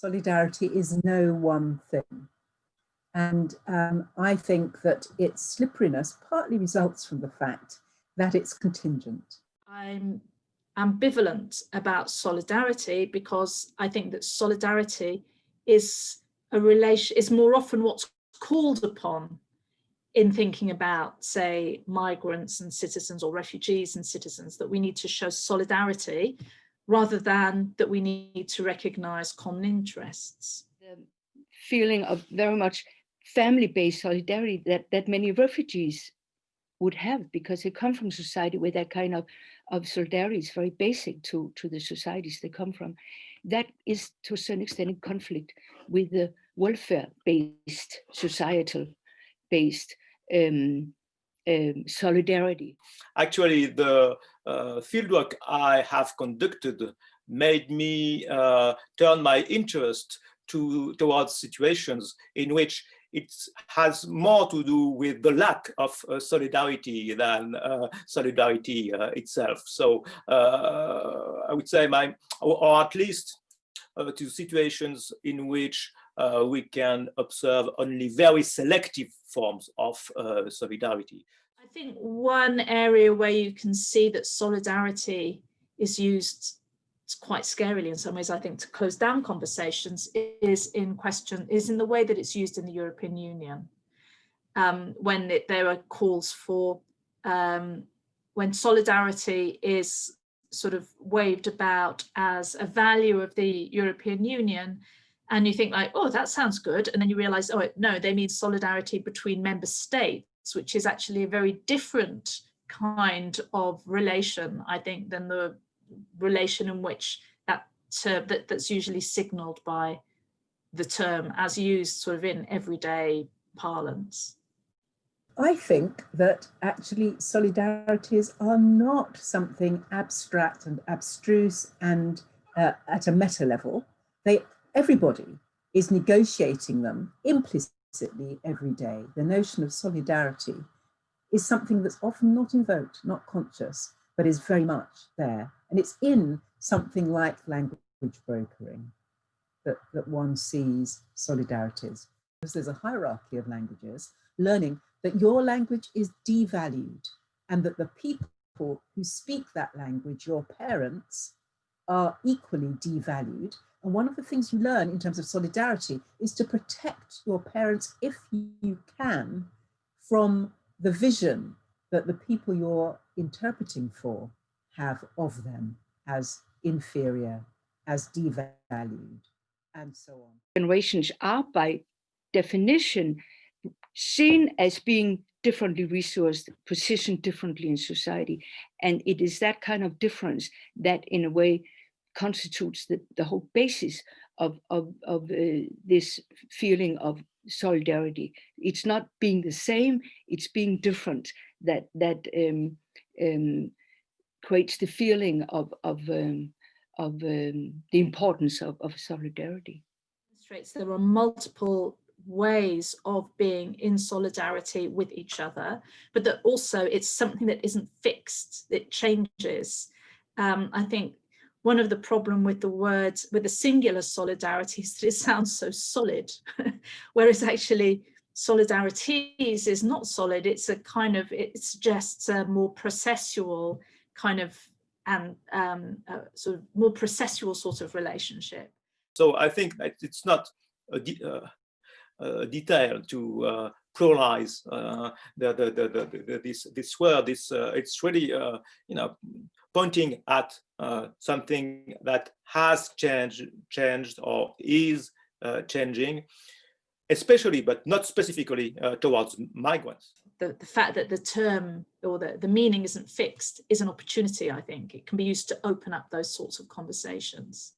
solidarity is no one thing. And I think that its slipperiness partly results from the fact that it's contingent. I'm ambivalent about solidarity because I think that solidarity is more often what's called upon in thinking about, say, migrants and citizens, or refugees and citizens, that we need to show solidarity rather than that we need to recognize common interests. The feeling of very much family-based solidarity that many refugees would have, because they come from society where that kind of solidarity is very basic to the societies they come from. That is to a certain extent in conflict with the welfare-based, societal-based solidarity. Actually, the fieldwork I have conducted made me turn my interest towards situations in which it has more to do with the lack of solidarity than solidarity itself. So I would say or at least to situations in which we can observe only very selective forms of solidarity. I think one area where you can see that solidarity is used quite scarily in some ways, I think, to close down conversations is in the way that it's used in the European Union. When there are calls for, when solidarity is sort of waved about as a value of the European Union, and you think like, oh, that sounds good. And then you realize, oh, no, they mean solidarity between member states, which is actually a very different kind of relation, I think, than the relation in which that's usually signaled by the term as used sort of in everyday parlance. I think that actually solidarities are not something abstract and abstruse and at a meta level. Everybody is negotiating them implicitly every day. The notion of solidarity is something that's often not invoked, not conscious, but is very much there. And it's in something like language brokering that one sees solidarities. Because there's a hierarchy of languages, learning that your language is devalued and that the people who speak that language, your parents, are equally devalued. And one of the things you learn in terms of solidarity is to protect your parents, if you can, from the vision that the people you're interpreting for have of them as inferior, as devalued, and so on. Generations are by definition seen as being differently resourced, positioned differently in society. And it is that kind of difference that in a way constitutes the whole basis of this feeling of solidarity. It's not being the same, it's being different that creates the feeling of the importance of solidarity. There are multiple ways of being in solidarity with each other, but that also it's something that isn't fixed, it changes. I think one of the problem with the singular solidarity is that it sounds so solid, whereas actually solidarities is not solid. It's a kind of, it suggests a more processual kind of, and sort of more processual sort of relationship. So I think that it's not a detail to pluralize this word. It's really pointing at something that has changed or is changing, especially but not specifically towards migrants. The fact that the term or the meaning isn't fixed is an opportunity, I think. It can be used to open up those sorts of conversations.